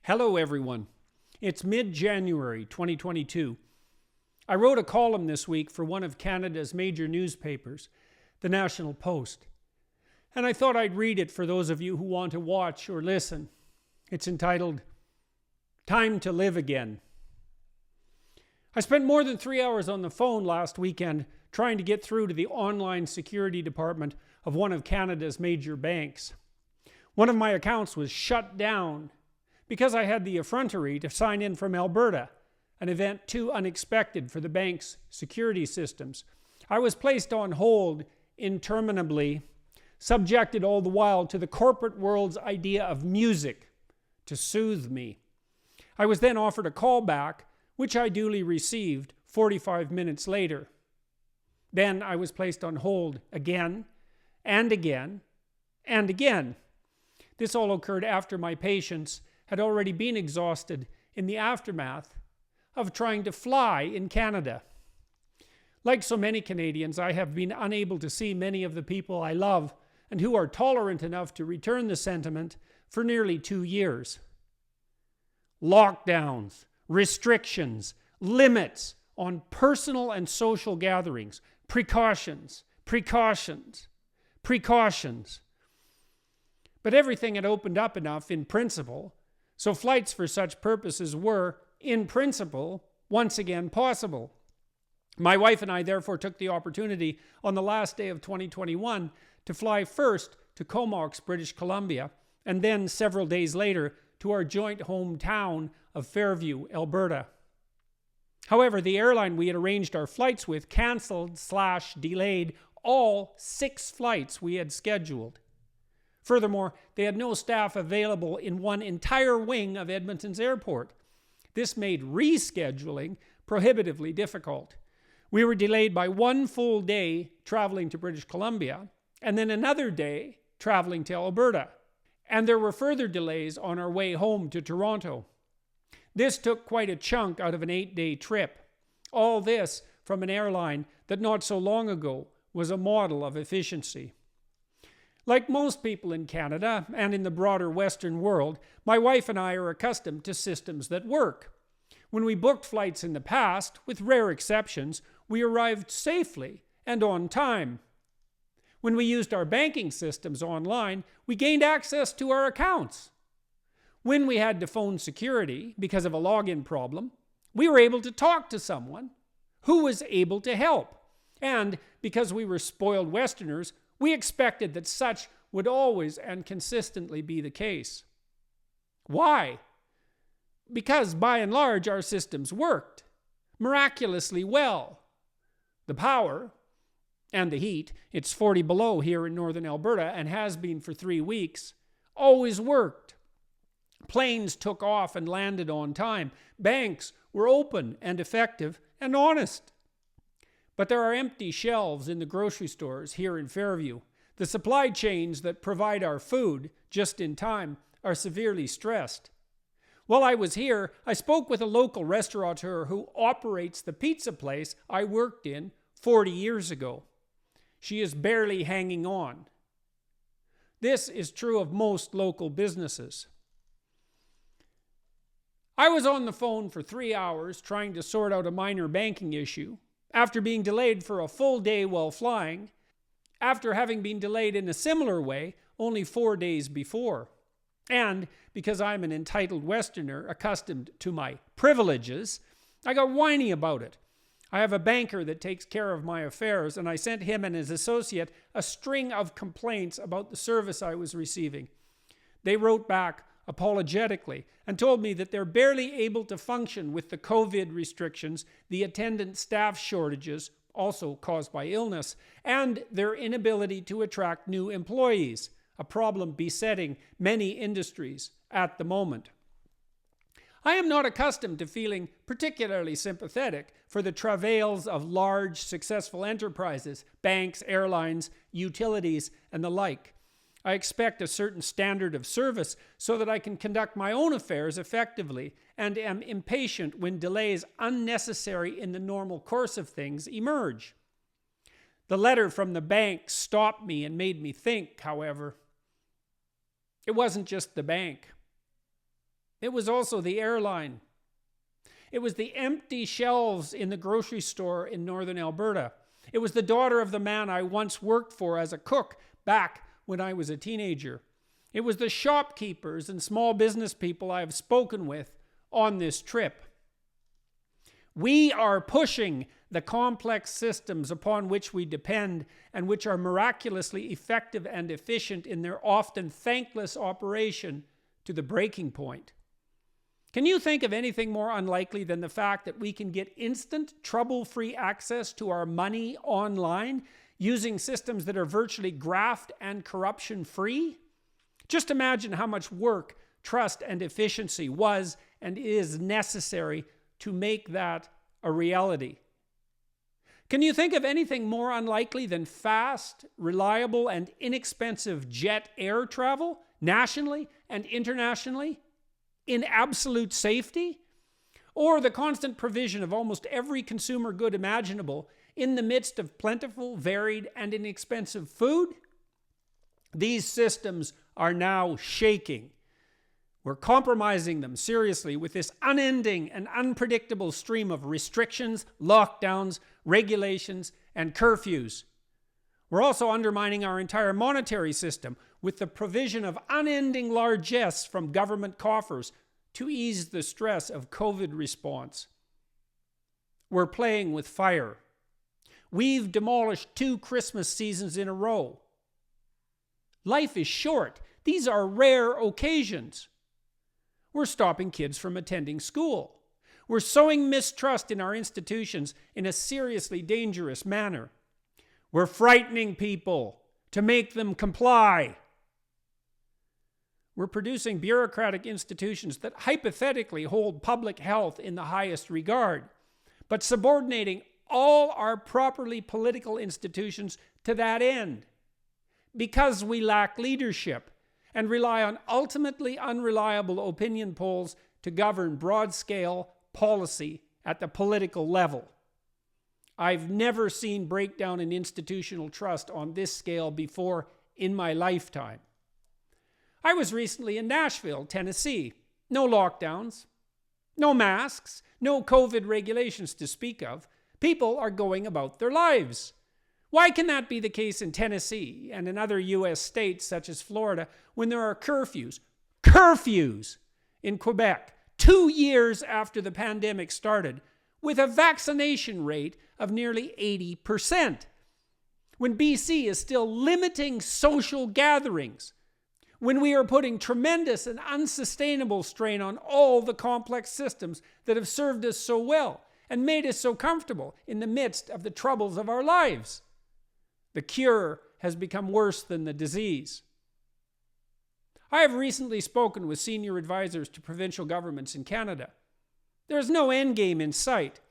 Hello everyone. It's mid-January 2022. I wrote a column this week for one of Canada's major newspapers, the National Post. And I thought I'd read it for those of you who want to watch or listen. It's entitled, Time to Live Again. I spent more than 3 hours on the phone last weekend trying to get through to the online security department of one of Canada's major banks. One of my accounts was shut down because I had the effrontery to sign in from Alberta, an event too unexpected for the bank's security systems. I was placed on hold interminably, subjected all the while to the corporate world's idea of music to soothe me. I was then offered a call back, which I duly received 45 minutes later. Then I was placed on hold again, and again, and again. This all occurred after my patience had already been exhausted in the aftermath of trying to fly in Canada. Like so many Canadians, I have been unable to see many of the people I love and who are tolerant enough to return the sentiment for nearly 2 years. Lockdowns, restrictions, limits on personal and social gatherings, precautions. But everything had opened up enough in principle, so flights for such purposes were, in principle, once again possible. My wife and I therefore took the opportunity on the last day of 2021 to fly first to Comox, British Columbia, and then several days later to our joint hometown of Fairview, Alberta. However, the airline we had arranged our flights with canceled/delayed all 6 flights we had scheduled. Furthermore, they had no staff available in one entire wing of Edmonton's airport. This made rescheduling prohibitively difficult. We were delayed by 1 full day traveling to British Columbia, and then another day traveling to Alberta. And there were further delays on our way home to Toronto. This took quite a chunk out of an 8-day trip. All this from an airline that not so long ago was a model of efficiency. Like most people in Canada and in the broader Western world, my wife and I are accustomed to systems that work. When we booked flights in the past, with rare exceptions, we arrived safely and on time. When we used our banking systems online, we gained access to our accounts. When we had to phone security because of a login problem, we were able to talk to someone who was able to help. And because we were spoiled Westerners, we expected that such would always and consistently be the case. Why? Because by and large our systems worked miraculously well. The power and the heat, it's 40 below here in northern Alberta and has been for 3 weeks, always worked. Planes took off and landed on time. Banks were open and effective and honest. But there are empty shelves in the grocery stores here in Fairview. The supply chains that provide our food just in time are severely stressed. While I was here, I spoke with a local restaurateur who operates the pizza place I worked in 40 years ago. She is barely hanging on. This is true of most local businesses. I was on the phone for 3 hours trying to sort out a minor banking issue, after being delayed for a full day while flying, after having been delayed in a similar way only 4 days before. And because I'm an entitled Westerner accustomed to my privileges, I got whiny about it. I have a banker that takes care of my affairs, and I sent him and his associate a string of complaints about the service I was receiving. They wrote back apologetically and told me that they're barely able to function with the COVID restrictions, the attendant staff shortages, also caused by illness, and their inability to attract new employees, a problem besetting many industries at the moment. I am not accustomed to feeling particularly sympathetic for the travails of large, successful enterprises, banks, airlines, utilities, and the like. I expect a certain standard of service so that I can conduct my own affairs effectively, and am impatient when delays unnecessary in the normal course of things emerge. The letter from the bank stopped me and made me think, however. It wasn't just the bank. It was also the airline. It was the empty shelves in the grocery store in northern Alberta. It was the daughter of the man I once worked for as a cook back when I was a teenager. It was the shopkeepers and small business people I have spoken with on this trip. We are pushing the complex systems upon which we depend and which are miraculously effective and efficient in their often thankless operation to the breaking point. Can you think of anything more unlikely than the fact that we can get instant, trouble-free access to our money online using systems that are virtually graft and corruption-free? Just imagine how much work, trust, and efficiency was and is necessary to make that a reality. Can you think of anything more unlikely than fast, reliable, and inexpensive jet air travel, nationally and internationally, in absolute safety? Or the constant provision of almost every consumer good imaginable in the midst of plentiful, varied, and inexpensive food? These systems are now shaking. We're compromising them seriously with this unending and unpredictable stream of restrictions, lockdowns, regulations, and curfews. We're also undermining our entire monetary system with the provision of unending largesse from government coffers to ease the stress of COVID response. We're playing with fire. We've demolished 2 Christmas seasons in a row. Life is short. These are rare occasions. We're stopping kids from attending school. We're sowing mistrust in our institutions in a seriously dangerous manner. We're frightening people to make them comply. We're producing bureaucratic institutions that hypothetically hold public health in the highest regard, but subordinating all our properly political institutions to that end because we lack leadership and rely on ultimately unreliable opinion polls to govern broad-scale policy at the political level. I've never seen breakdown in institutional trust on this scale before in my lifetime. I was recently in Nashville, Tennessee. No lockdowns, no masks, no COVID regulations to speak of. People are going about their lives. Why can that be the case in Tennessee and in other U.S. states such as Florida when there are curfews in Quebec 2 years after the pandemic started with a vaccination rate of nearly 80%? When BC is still limiting social gatherings, when we are putting tremendous and unsustainable strain on all the complex systems that have served us so well and made us so comfortable in the midst of the troubles of our lives. The cure has become worse than the disease. I have recently spoken with senior advisors to provincial governments in Canada. There is no endgame in sight.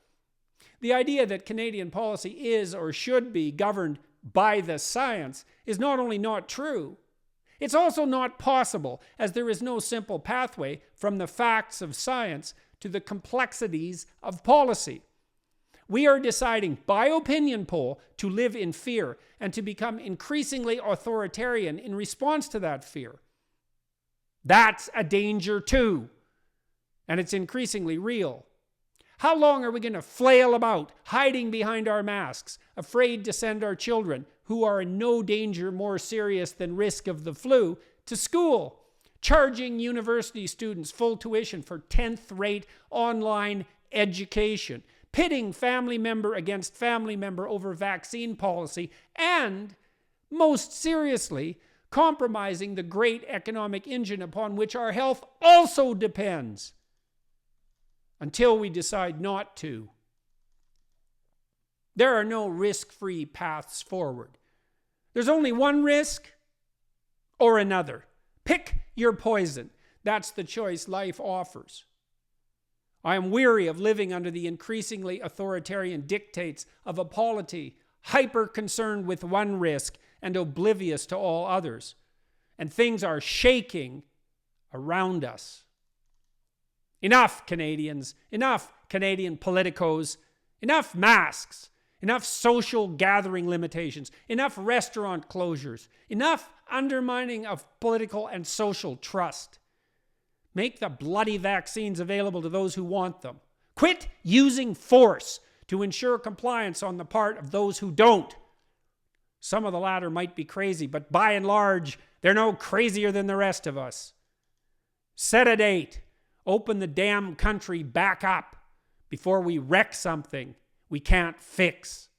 The idea that Canadian policy is or should be governed by the science is not only not true, it's also not possible, as there is no simple pathway from the facts of science to the complexities of policy. We are deciding by opinion poll to live in fear and to become increasingly authoritarian in response to that fear. That's a danger too, and it's increasingly real. How long are we going to flail about, hiding behind our masks, afraid to send our children, who are in no danger more serious than risk of the flu, to school, charging university students full tuition for 10th-rate online education, pitting family member against family member over vaccine policy, and, most seriously, compromising the great economic engine upon which our health also depends, until we decide not to. There are no risk-free paths forward. There's only one risk or another. Pick your poison. That's the choice life offers. I am weary of living under the increasingly authoritarian dictates of a polity hyper-concerned with one risk and oblivious to all others. And things are shaking around us. Enough, Canadians. Enough, Canadian politicos. Enough masks. Enough social gathering limitations. Enough restaurant closures. Enough undermining of political and social trust. Make the bloody vaccines available to those who want them. Quit using force to ensure compliance on the part of those who don't. Some of the latter might be crazy, but by and large, they're no crazier than the rest of us. Set a date. Open the damn country back up before we wreck something we can't fix.